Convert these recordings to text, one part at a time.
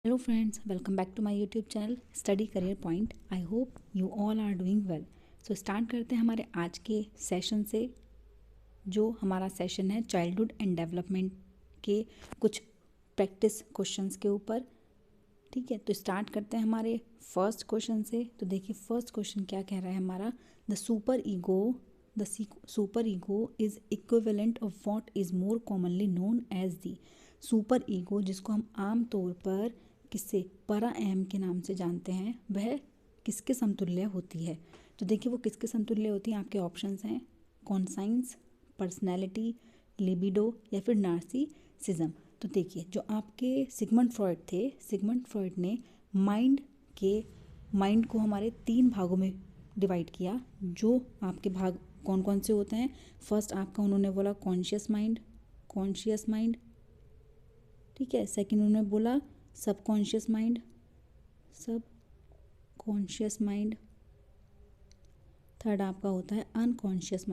Hello friends, welcome back to my YouTube channel Study Career Point. I hope you all are doing well. So start करते हैं हमारे आज के session से, जो हमारा सेशन है चाइल्डहुड एंड डेवलपमेंट के कुछ प्रैक्टिस क्वेश्चंस के ऊपर। ठीक है, तो स्टार्ट करते हैं हमारे फर्स्ट क्वेश्चन से। तो देखिए फर्स्ट क्वेश्चन क्या कह रहा है हमारा, the super ego is equivalent of what is more commonly known as the super ego, जिसको हम आम तौर पर किससे परा अहम के नाम से जानते हैं, वह किसके समतुल्य होती है। तो देखिए वो किसके समतुल्य होती है, आपके ऑप्शंस हैं कॉन्साइंस, पर्सनैलिटी, लिबिडो या फिर नार्सिसिज्म। तो देखिए जो आपके सिगमंड फ्रॉइड थे, सिगमंड फ्रॉइड ने माइंड को हमारे 3 भागों में डिवाइड किया। जो आपके भाग कौन कौन से होते हैं, फर्स्ट आपका उन्होंने बोला कॉन्शियस माइंड, ठीक है। सेकंड उन्होंने बोला सबकॉन्शियस माइंड, थर्ड आपका होता है अनकॉन्शियस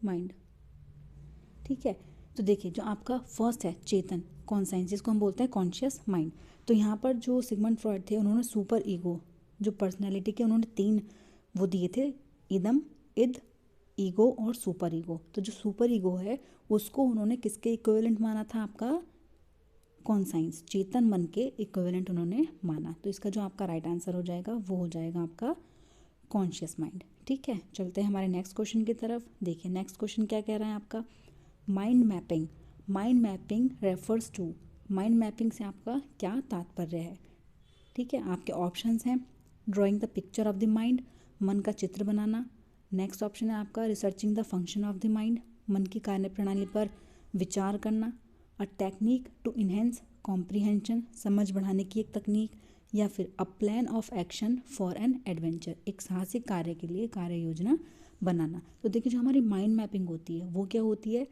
माइंड, ठीक है। तो देखिए जो आपका फर्स्ट है चेतन कॉन्साइंस, जिसको हम बोलते हैं कॉन्शियस माइंड, तो यहाँ पर जो सिगमंड फ्रॉइड थे उन्होंने सुपर ईगो, जो पर्सनैलिटी के उन्होंने 3 वो दिए थे, इद, ईगो और सुपर ईगो। तो जो सुपर ईगो है उसको उन्होंने किसके इक्विवेलेंट माना था, आपका कॉन्साइंस, चेतन मन के इक्विवेलेंट उन्होंने माना। तो इसका जो आपका राइट आंसर हो जाएगा वो हो जाएगा आपका कॉन्शियस माइंड। ठीक है, चलते हैं हमारे नेक्स्ट क्वेश्चन की तरफ। देखिए नेक्स्ट क्वेश्चन क्या कह रहा है आपका, mind mapping refers to, mind mapping से आपका क्या तात्पर्य है। ठीक है, आपके ऑप्शंस हैं drawing the picture of the mind, मन का चित्र बनाना। नेक्स्ट ऑप्शन है आपका researching the function of the mind, मन की कार्य प्रणाली पर विचार करना। A technique to enhance comprehension, समझ बढ़ाने की एक तकनीक। या फिर a plan of action for an adventure, एक साहसिक कार्य के लिए कार्य योजना बनाना। तो देखिए जो हमारी माइंड मैपिंग होती है वो क्या होती है,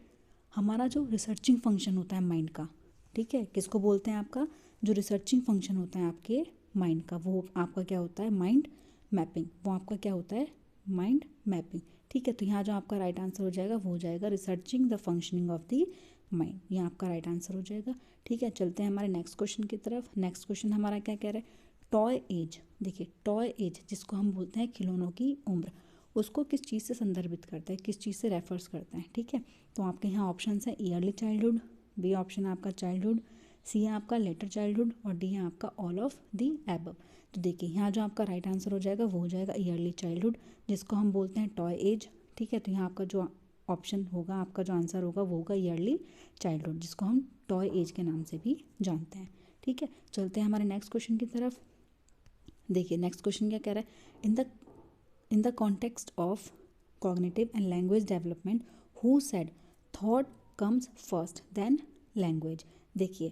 हमारा जो रिसर्चिंग फंक्शन होता है माइंड का। ठीक है, किसको बोलते हैं, आपका जो रिसर्चिंग फंक्शन होता है आपके माइंड का, वो आपका क्या होता है, माइंड मैपिंग। वो आपका क्या होता है, माइंड मैपिंग। ठीक है, तो यहाँ जो आपका राइट आंसर हो जाएगा वो हो जाएगा researching the functioning of the mind, यहाँ आपका राइट आंसर हो जाएगा। ठीक है, चलते हैं हमारे नेक्स्ट क्वेश्चन की तरफ। नेक्स्ट क्वेश्चन हमारा क्या कह रहा है, टॉय एज। देखिए टॉय एज जिसको हम बोलते हैं खिलौनों की उम्र, उसको किस चीज़ से संदर्भित करता है, किस चीज़ से रेफर्स करता है। ठीक है, तो आपके यहाँ ऑप्शन है ईयरली चाइल्डहुड, बी ऑप्शन है आपका चाइल्डहुड, सी है आपका लेटर चाइल्डहुड और डी है आपका ऑल ऑफ दी एबव। तो देखिए यहाँ जो आपका राइट आंसर हो जाएगा वो हो जाएगा ईयरली चाइल्डहुड, जिसको हम बोलते हैं टॉय एज। ठीक है, तो यहाँ आपका जो ऑप्शन होगा, आपका जो आंसर होगा वो होगा ईयरली चाइल्डहुड, जिसको हम टॉय एज के नाम से भी जानते हैं। ठीक है, चलते हैं हमारे नेक्स्ट क्वेश्चन की तरफ। देखिए नेक्स्ट क्वेश्चन क्या कह रहा है, in the context of cognitive and language development who said thought comes first then language. देखिए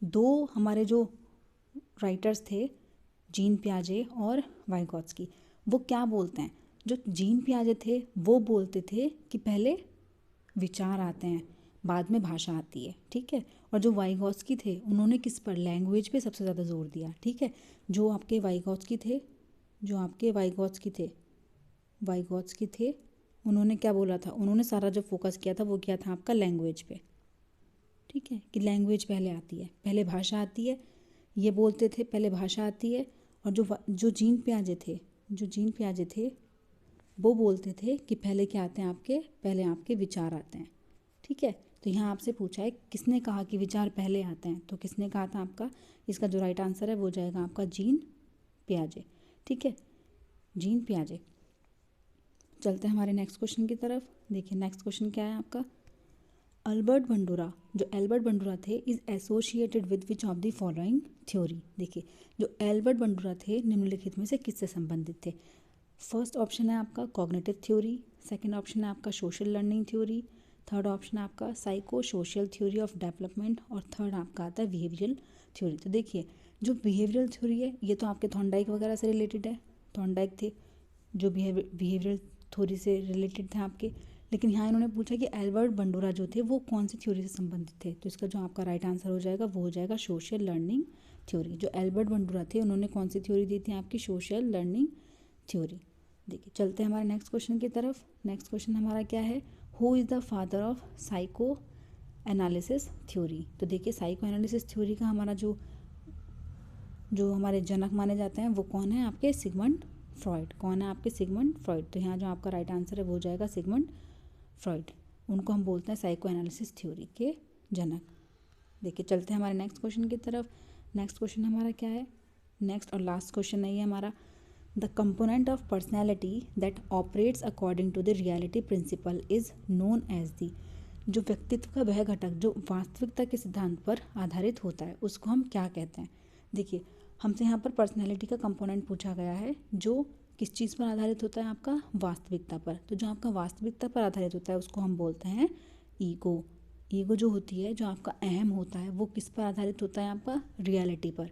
2 हमारे जो राइटर्स थे जीन पियाजे और वाइगॉत्स्की, वो क्या बोलते हैं, जो जीन पियाजे थे वो बोलते थे कि पहले विचार आते हैं बाद में भाषा आती है। ठीक है, और जो वाइगॉत्स्की थे उन्होंने किस पर, लैंग्वेज पे सबसे ज़्यादा जोर दिया। ठीक है, जो आपके वाइगॉत्स्की थे उन्होंने क्या बोला था, उन्होंने सारा जो फोकस किया था वो किया था आपका लैंग्वेज पे। ठीक है, कि लैंग्वेज पहले आती है, पहले भाषा आती है, ये बोलते थे पहले भाषा आती है। और जो जीन पियाजे थे वो बोलते थे कि पहले क्या आते हैं, पहले आपके विचार आते हैं। ठीक है, तो यहाँ आपसे पूछा है किसने कहा कि विचार पहले आते हैं, तो किसने कहा था आपका, इसका जो राइट आंसर है वो जाएगा आपका जीन पियाजे। ठीक है, जीन पियाजे। चलते हैं हमारे नेक्स्ट क्वेश्चन की तरफ। देखिए नेक्स्ट क्वेश्चन क्या है आपका, एल्बर्ट बंडूरा थे is associated with which of the following theory. देखिए जो एल्बर्ट बंडूरा थे निम्नलिखित में से किससे संबंधित थे। फर्स्ट ऑप्शन है आपका कॉग्निटिव थ्योरी, सेकंड ऑप्शन है आपका social learning theory, third option है आपका psycho social theory of development और थर्ड आपका आता है बिहेवियरल थ्योरी। तो देखिए जो बिहेवियरल थ्योरी है ये तो आपके थॉर्नडाइक वगैरह से रिलेटेड है, थॉर्नडाइक थे जो बिहेवियरल थ्योरी से रिलेटेड थे आपके। लेकिन यहाँ इन्होंने पूछा कि एल्बर्ट बंडूरा जो थे वो कौन सी थ्योरी से संबंधित थे, तो इसका जो आपका राइट आंसर हो जाएगा वो हो जाएगा सोशल लर्निंग थ्योरी। जो एल्बर्ट बंडूरा थे उन्होंने कौन सी थ्योरी दी थी, आपकी सोशल लर्निंग थ्योरी। देखिए चलते हैं हमारे नेक्स्ट क्वेश्चन की तरफ। नेक्स्ट क्वेश्चन हमारा क्या है, who is the father of psycho analysis theory. तो देखिए साइको एनालिसिस थ्योरी का हमारा जो हमारे जनक माने जाते हैं वो कौन है आपके, सिगमंड फ्रॉइड। कौन है आपके, सिगमंड फ्रॉइड। तो यहाँ जो आपका राइट आंसर है वो हो जाएगा सिगमंड फ्रॉइड। उनको हम बोलते हैं साइको एनालिसिस थ्योरी के जनक। देखिए चलते हैं हमारे नेक्स्ट क्वेश्चन की तरफ। नेक्स्ट क्वेश्चन हमारा क्या है, नेक्स्ट और लास्ट क्वेश्चन नहीं है हमारा। The component of personality that operates according to the reality principle is known as the. जो व्यक्तित्व का वह घटक जो वास्तविकता के सिद्धांत पर आधारित होता है उसको हम क्या कहते हैं। देखिए हमसे यहाँ पर पर्सनैलिटी का कंपोनेंट पूछा गया है जो किस चीज़ पर आधारित होता है, आपका वास्तविकता पर। तो जो आपका वास्तविकता पर आधारित होता है उसको हम बोलते हैं ईगो। ईगो जो होती है, जो आपका अहम होता है, वो किस पर आधारित होता है, आपका रियलिटी पर।